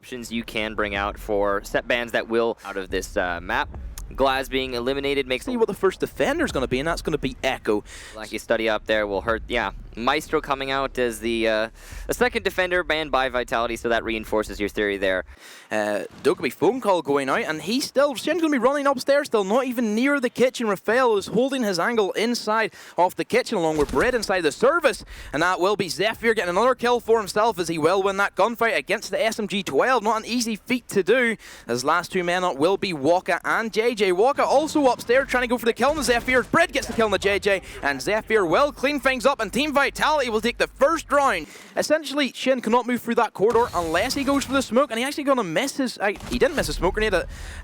options you can bring out for set bans that will out of this map. Glaz being eliminated makes... See what the first defender is going to be, and that's going to be Echo. Like you study up there will hurt. Yeah, Maestro coming out as the second defender banned by Vitality, so that reinforces your theory there. Dokkaebi phone call going out, and he's still... Shin's going to be running upstairs still, not even near the kitchen. Raphael is holding his angle inside of the kitchen along with Bread inside the service, and that will be Zephyr getting another kill for himself as he will win that gunfight against the SMG-12. Not an easy feat to do, as last two men up will be Waka and JJ. Waka also upstairs trying to go for the kill on the Zephyr. Bread gets the kill on the JJ, and Zephyr will clean things up, and Team Vitality will take the first round. Essentially, Shin cannot move through that corridor unless he goes for the smoke, and he actually going to miss his... he didn't miss a smoke grenade,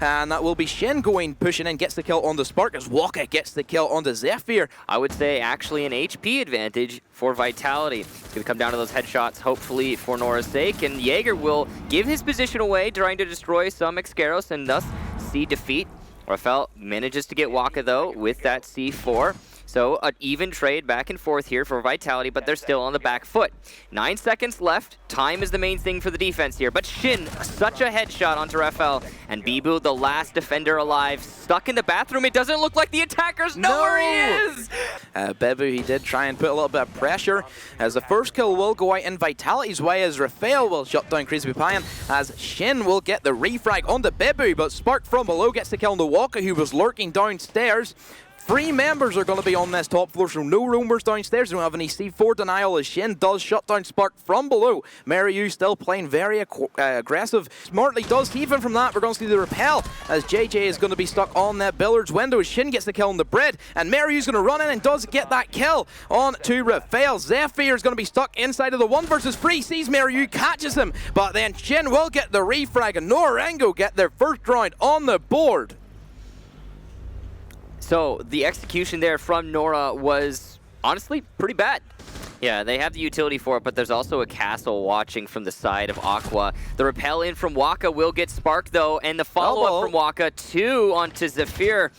and that will be Shin going, pushing in, gets the kill on the Spark, as Waka gets the kill on the Zephyr. I would say actually an HP advantage for Vitality. It's going to come down to those headshots, hopefully for Nora's sake, and Jaeger will give his position away, trying to destroy some Excaros, and thus see defeat. Raphael manages to get Waka, though, with that C4. So an even trade back and forth here for Vitality, but they're still on the back foot. 9 seconds left. Time is the main thing for the defense here. But Shin, such a headshot onto Raphael. And Bibu, the last defender alive, stuck in the bathroom. It doesn't look like the attackers know where he is! Bebu, he did try and put a little bit of pressure, as the first kill will go out in Vitality's way, as Raphael will shut down Crazy Papayan, as Shin will get the refrag onto Bibu, but Spark from below gets the kill on the Waka, who was lurking downstairs. 3 members are going to be on this top floor, so no roamers downstairs. They don't have any C4 denial, as Shin does shut down Spark from below. Mariu still playing very aggressive. Smartly does keep him from that. We're going to see the repel, as JJ is going to be stuck on that billiards window. Shin gets the kill on the Bread, and Mariu's going to run in and does get that kill on to Raphael. Zephyr is going to be stuck inside of the 1 versus 3. Sees Mariu, catches him, but then Shin will get the refrag, and NORA-Rengo get their first round on the board. So the execution there from Nora was honestly pretty bad. Yeah, they have the utility for it, but there's also a castle watching from the side of Aqua. The repel in from Waka will get sparked, though, and the follow-up from Waka 2 onto Zephyr.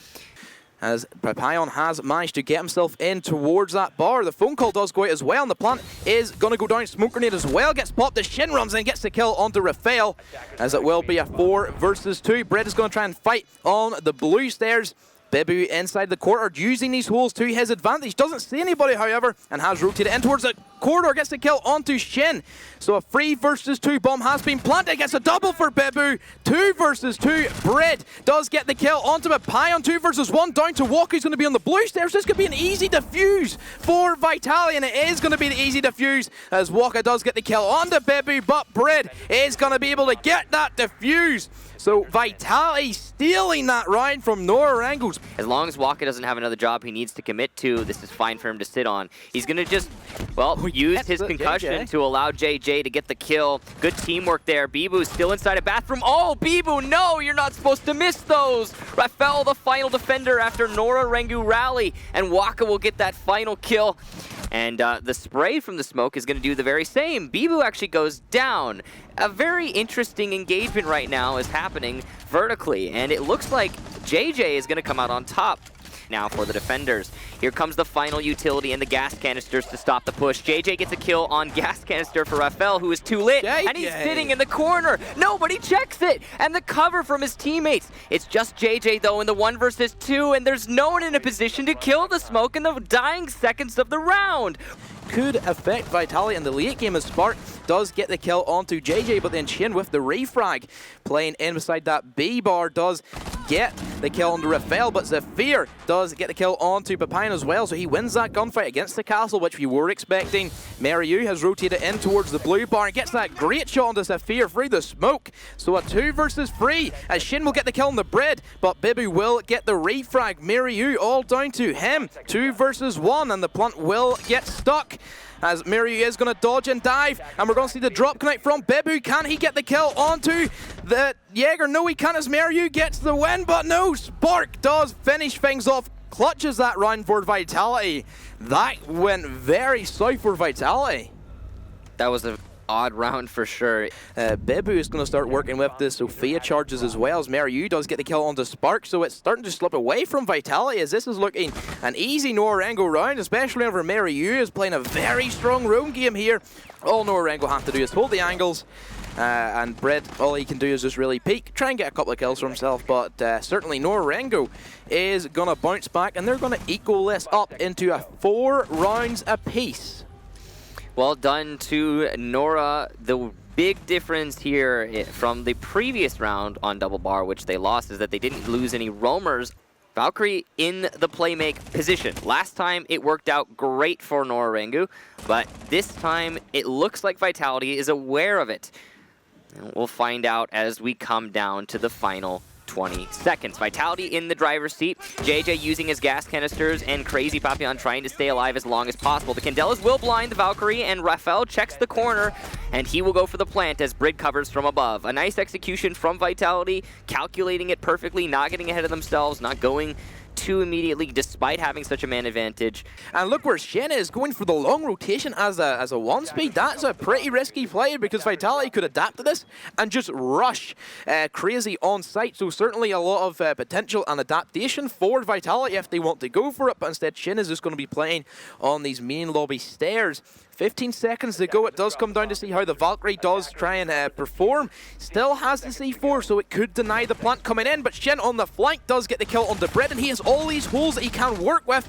As Papayan has managed to get himself in towards that bar. The phone call does go out as well, and the plant is going to go down. Smoke grenade as well gets popped. The Shin runs in and gets the kill onto Raphael, as it will be a 4 versus 2. Bread is going to try and fight on the blue stairs. Bibu inside the corridor, using these holes to his advantage. Doesn't see anybody, however, and has rotated in towards the corridor. Gets the kill onto Shin. So a 3 versus 2 bomb has been planted. Gets a double for Bibu. 2 versus 2. Bread does get the kill onto Papayan. 2 versus 1 down to Walker. He's going to be on the blue stairs. This could be an easy defuse for Vitality, and it is going to be the easy defuse, as Walker does get the kill onto Bibu, but Bread is going to be able to get that defuse. So Vitality stealing that round from NORA-Rengo. As long as Waka doesn't have another job he needs to commit to, this is fine for him to sit on. He's going to just, well, use his concussion to allow JJ to get the kill. Good teamwork there. Bibu's still inside a bathroom. Oh, Bibu, no, you're not supposed to miss those. Raphael, the final defender after NORA-Rengo rally, and Waka will get that final kill. And the spray from the smoke is going to do the very same. Bibu actually goes down. A very interesting engagement right now is happening vertically, and it looks like JJ is going to come out on top now for the defenders. Here comes the final utility and the gas canisters to stop the push. JJ gets a kill on gas canister for Raphael, who is too lit, and he's sitting in the corner. Nobody checks it, and the cover from his teammates. It's just JJ, though, in the 1 versus 2, and there's no one in a position to kill the smoke in the dying seconds of the round. Could affect Vitality in the late game, as Spark does get the kill onto JJ, but then Shin with the refrag playing inside that B bar does get the kill onto Raphael, but Zephyr does get the kill onto Papayan as well, so he wins that gunfight against the castle, which we were expecting. Mariu has rotated in towards the blue bar and gets that great shot onto Zephyr through the smoke. So a 2 versus 3, as Shin will get the kill on the Bread, but Bibu will get the refrag. Mariu all down to him. 2 versus 1, and the plant will get stuck, as Mariu is going to dodge and dive, and we're going to see the drop connect from Bibu. Can he get the kill onto the Jaeger? No, he can't, as Mariu gets the win, but no, Spark does finish things off, clutches that round for Vitality. That went very south for Vitality. That was a odd round for sure. Bibu is going to start working with the Sophia charges as well, as Mariu does get the kill onto Spark, so it's starting to slip away from Vitality, as this is looking an easy NORA-Rengo round, especially whenever Mariu is playing a very strong roam game here. All NORA-Rengo have to do is hold the angles, and Bread, all he can do is just really peek, try and get a couple of kills for himself, but certainly NORA-Rengo is going to bounce back, and they're going to equal this up into a 4 rounds apiece. Well done to Nora. The big difference here from the previous round on Double Bar, which they lost, is that they didn't lose any roamers. Valkyrie in the playmake position. Last time it worked out great for NORA-Rengo, but this time it looks like Vitality is aware of it. And we'll find out as we come down to the final 20 seconds. Vitality in the driver's seat. JJ using his gas canisters, and Crazy Papillon trying to stay alive as long as possible. The Candelas will blind the Valkyrie, and Raphael checks the corner, and he will go for the plant as Brid covers from above. A nice execution from Vitality, calculating it perfectly, not getting ahead of themselves, not going too immediately despite having such a man advantage. And look where Shen is going for the long rotation as a 1-speed. That's a pretty risky play because Vitality could adapt to this and just rush Crazy on site. So certainly a lot of potential and adaptation for Vitality if they want to go for it, but instead Shen is just going to be playing on these main lobby stairs. 15 seconds to go. It does come down to see how the Valkyrie does try and perform. Still has the C4, so it could deny the plant coming in, but Shen on the flank does get the kill on the Bread, and he has all these holes that he can work with.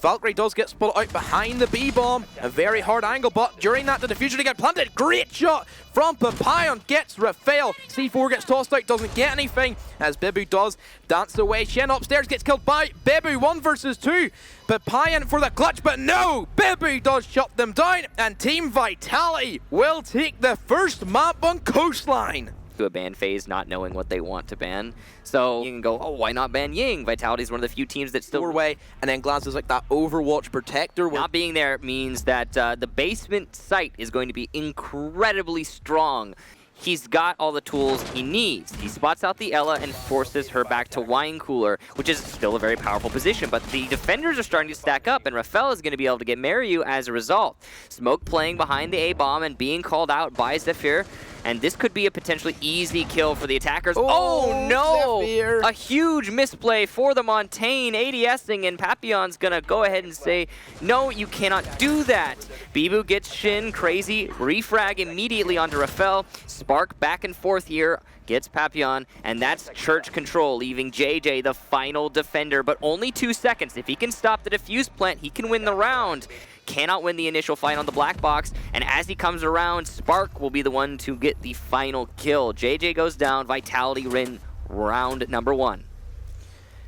Valkyrie does get split out behind the B-bomb. A very hard angle, but during that, the diffuser to get planted. Great shot from Papillon. Gets Raphael. C4 gets tossed out, doesn't get anything, as Bibu does dance away. Shen upstairs gets killed by Bibu. 1 versus 2. Papillon for the clutch, but no! Bibu does shut them down, and Team Vitality will take the first map on Coastline. To a ban phase, not knowing what they want to ban. So you can go, oh, why not ban Ying? Vitality is one of the few teams that still... Way, and then Glaz is like that Overwatch protector. Not being there means that the basement site is going to be incredibly strong. He's got all the tools he needs. He spots out the Ella and forces her back to Wine Cooler, which is still a very powerful position, but the defenders are starting to stack up, and Raphael is going to be able to get Mariu as a result. Smoke playing behind the A-bomb and being called out by Zephyr, and this could be a potentially easy kill for the attackers. Oh no! Zephyr. A huge misplay for the Montaigne, ADSing, and Papillon's going to go ahead and say, no, you cannot do that. Bibu gets Shin, Crazy, refrag immediately onto Raphael. Spark back and forth here, gets Papillon, and that's Church Control, leaving JJ the final defender, but only 2 seconds. If he can stop the defuse plant, he can win the round. Cannot win the initial fight on the black box, and as he comes around, Spark will be the one to get the final kill. JJ goes down, Vitality win round number 1.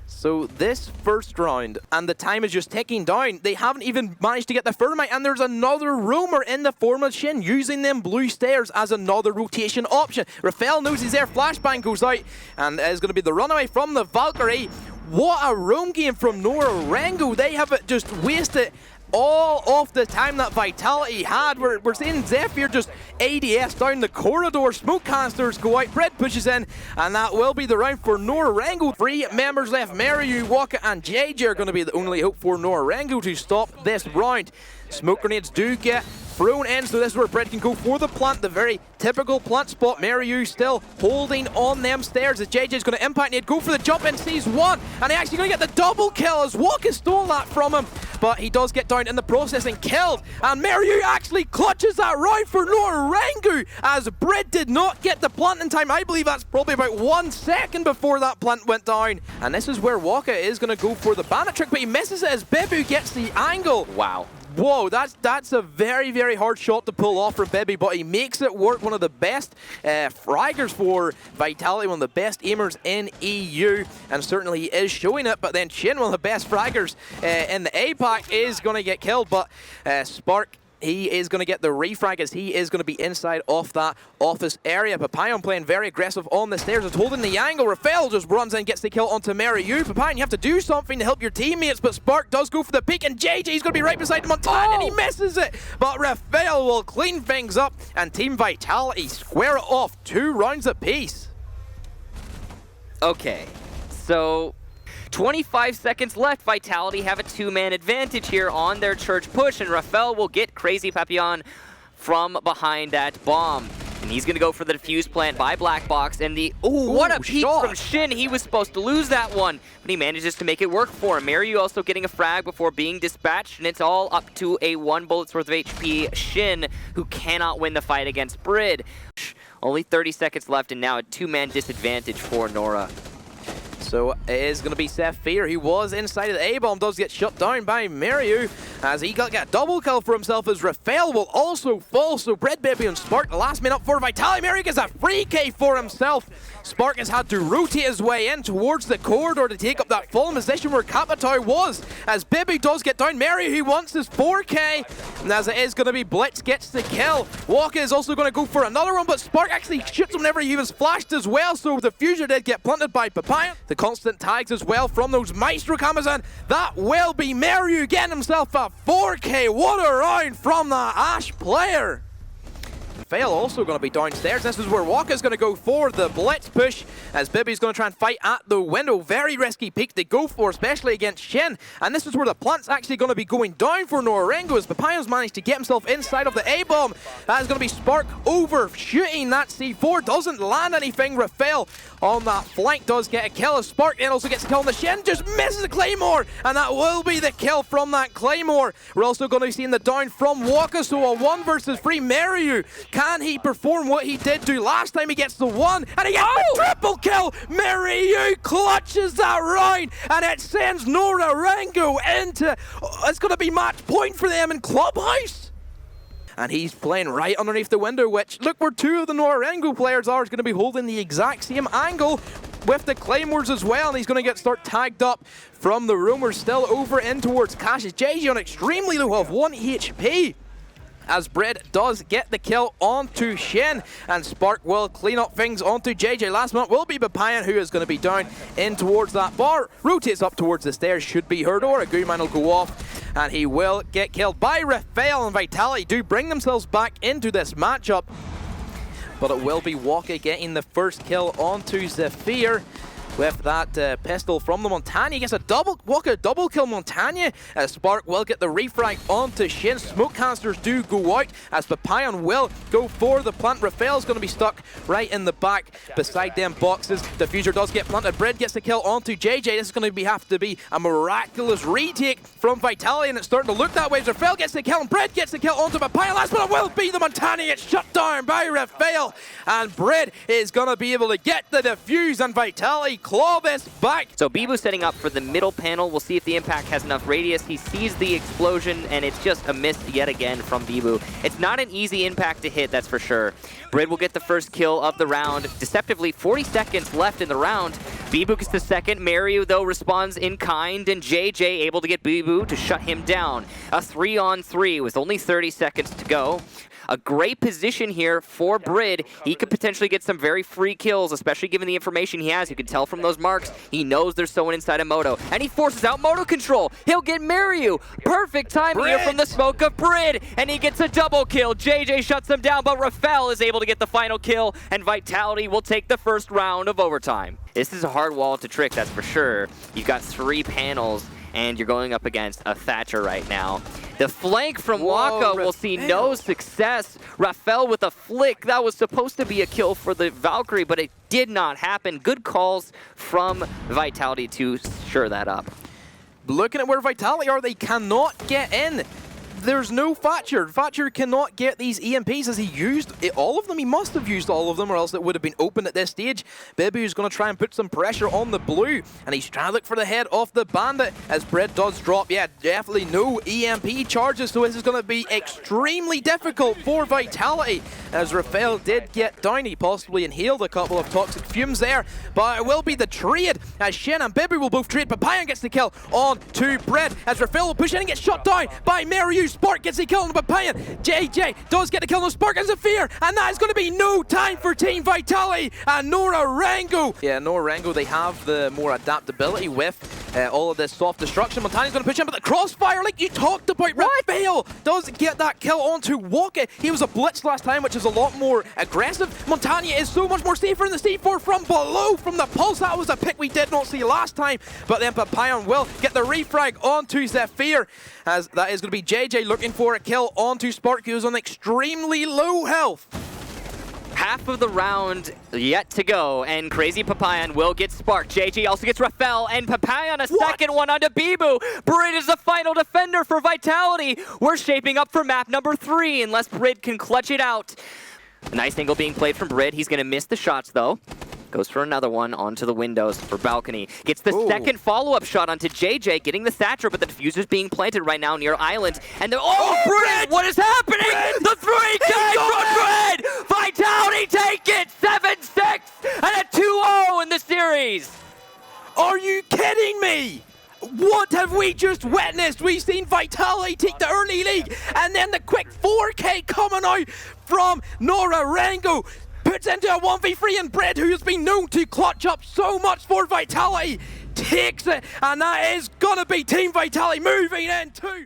So this first round, and the time is just ticking down. They haven't even managed to get the Thermite, and there's another roamer in the form of Shin, using them blue stairs as another rotation option. Raphael knows he's there, flashbang goes out, and is going to be the runaway from the Valkyrie. What a roam game from NORA-Rengo. They have just wasted all of the time that Vitality had. We're seeing Zephyr just ADS down the corridor, smoke canisters go out, Bread pushes in, and that will be the round for NORA-Rengo. 3 members left, Mariu, Waka, and JJ are going to be the only hope for NORA-Rengo to stop this round. Smoke grenades do get thrown in, so this is where Bread can go for the plant, the very typical plant spot. Mariu still holding on them stairs as JJ's going to impact it, go for the jump in, sees one, and he actually going to get the double kill as Waka stole that from him, but he does get down in the process and killed, and Mariu actually clutches that round for NORA-Rengo as Bread did not get the plant in time. I believe that's probably about 1 second before that plant went down, and this is where Waka is going to go for the bandit trick, but he misses it as Bibu gets the angle. Wow. Whoa, that's a very, very hard shot to pull off for Bibi, but he makes it work. One of the best fraggers for Vitality, one of the best aimers in EU, and certainly he is showing it. But then Shin, one of the best fraggers in the APAC, is going to get killed, but Spark, he is going to get the refrag as he is going to be inside of that office area. Papillon playing very aggressive on the stairs, is holding the angle. Raphael just runs in, gets the kill onto Mariu. Papillon, you have to do something to help your teammates, but Spark does go for the peek, and JJ's going to be right beside Montaigne, and he misses it. But Raphael will clean things up, and Team Vitality square it off, 2 rounds apiece. Okay, so 25 seconds left. Vitality have a 2-man advantage here on their church push, and Raphael will get Crazy Papillon from behind that bomb. And he's going to go for the defuse plant by Black Box, and what a peek from Shin. He was supposed to lose that one, but he manages to make it work for him. Maryu also getting a frag before being dispatched, and it's all up to a 1 bullet's worth of HP Shin, who cannot win the fight against Brid. Only 30 seconds left, and now a 2-man disadvantage for Nora. So it is going to be Zephyr. He was inside of the A-bomb, does get shut down by Maryu as he got a double kill for himself as Raphael will also fall. So Brid, Baby, and Spark, the last man up for Vitality. Maryu gets a free K for himself. Spark has had to rotate his way in towards the corridor to take up that fallen position where Kapatow was. As Baby does get down, Maryu, he wants his 4K. And as it is going to be Blitz gets the kill. Waka is also going to go for another one, but Spark actually shoots him whenever he was flashed as well. So the Fuser did get planted by Papaya. The constant tags as well from those Maestro cameras, and that will be Maryu getting himself a 4K. What a round from that Ash player. Fail also going to be downstairs. This is where Waka's going to go for the blitz push as Bibi's going to try and fight at the window. Very risky peak to go for, especially against Shin. And this is where the plant's actually going to be going down for NORA-Rengo as Papayo's managed to get himself inside of the A-bomb. That is going to be Spark overshooting that C4. Doesn't land anything. Raphael on that flank does get a kill as Spark and also gets a kill on the Shin. Just misses the Claymore, and that will be the kill from that Claymore. We're also going to be seeing the down from Waka, so a 1 versus 3 Maryu. Can he perform what he did do last time? He gets the 1 and he gets the triple kill. Maryu clutches that round and it sends NORA-Rengo into, it's going to be match point for them in Clubhouse. And he's playing right underneath the window, which, look where 2 of the NORA-Rengo players are, is going to be holding the exact same angle with the Claymores as well, and he's going to start tagged up from the room. We're still over in towards Cassius. JG on extremely low health, 1 HP. As Brid does get the kill onto Shin, and Spark will clean up things onto JJ. Last one will be Papayan, who is going to be down in towards that bar. Rotates up towards the stairs, should be her door. A Gooman will go off, and he will get killed by Raphael, and Vitality do bring themselves back into this matchup. But it will be Waka getting the first kill onto Zephyr. With that pistol from the Montagna, he gets a Waka double kill Montagna as Spark will get the refrag onto Shin. Smoke canisters do go out as Papayan will go for the plant. Raphael's going to be stuck right in the back beside them boxes. Diffuser does get planted. Brid gets the kill onto JJ. This is going to have to be a miraculous retake from Vitality, and it's starting to look that way. Raphael gets the kill and Brid gets the kill onto Papayan. Last one will be the Montagna. It's shut down by Raphael, and Brid is going to be able to get the defuse, and Vitality claw this back. So Bibu setting up for the middle panel. We'll see if the impact has enough radius. He sees the explosion, and it's just a miss yet again from Bibu. It's not an easy impact to hit, that's for sure. Brid will get the first kill of the round. Deceptively, 40 seconds left in the round. Bibu gets the second. Maryu, though, responds in kind, and JJ able to get Bibu to shut him down. A 3-on-3 with only 30 seconds to go. A great position here for Brid. He could potentially get some very free kills, especially given the information he has. You can tell from those marks, he knows there's someone inside of Moto. And he forces out Moto control. He'll get Maryu. Perfect timing here from the smoke of Brid. And he gets a double kill. JJ shuts him down, but Raphael is able to get the final kill. And Vitality will take the first round of overtime. This is a hard wall to trick, that's for sure. You've got 3 panels, and you're going up against a Thatcher right now. The flank from Waka will see no success. Raphael with a flick. That was supposed to be a kill for the Valkyrie, but it did not happen. Good calls from Vitality to sure that up. Looking at where Vitality are, they cannot get in. There's no Thatcher. Thatcher cannot get these EMPs as he used all of them. He must have used all of them or else it would have been open at this stage. Bibu is going to try and put some pressure on the blue, and he's trying to look for the head off the bandit as Brid does drop. Yeah, definitely no EMP charges, so this is going to be extremely difficult for Vitality as Raphael did get down. He possibly inhaled a couple of toxic fumes there, but it will be the trade as Shin and Bibu will both trade. Papayan gets the kill on to Brid as Raphael will push in and gets shot down by Maryu. Spark gets the kill on Papayan. JJ does get the kill on Spark and Zephyr, and that is going to be no time for Team Vitality and NORA-Rengo. Yeah, NORA-Rengo, they have the more adaptability with all of this soft destruction. Montani's going to push in, but the crossfire, like you talked about, Raphael does get that kill onto Waka. He was a blitz last time, which is a lot more aggressive. Montania is so much more safer in the C4 from below, from the pulse. That was a pick we did not see last time, but then Papillon will get the refrag onto Zephyr, as that is going to be JJ looking for a kill onto Spark, who's on extremely low health. Half of the round yet to go, and Crazy Papillon will get sparked. JG also gets Raphael, and Papillon a second one onto Bibu. Brid is the final defender for Vitality. We're shaping up for map number 3, unless Brid can clutch it out. A nice angle being played from Brid. He's going to miss the shots, though. Goes for another one onto the windows for Balcony. Gets the second follow-up shot onto JJ, getting the Thatcher, but the defuser's being planted right now near Island. And the Brid! What is happening? Brid! The 3K from Brid! Vitality take it! 7-6 and a 2-0 in the series! Are you kidding me? What have we just witnessed? We've seen Vitality take the early lead, and then the quick 4K coming out from NORA-Rengo. Puts into a 1v3, and Brid, who has been known to clutch up so much for Vitality, takes it, and that is gonna be Team Vitality moving into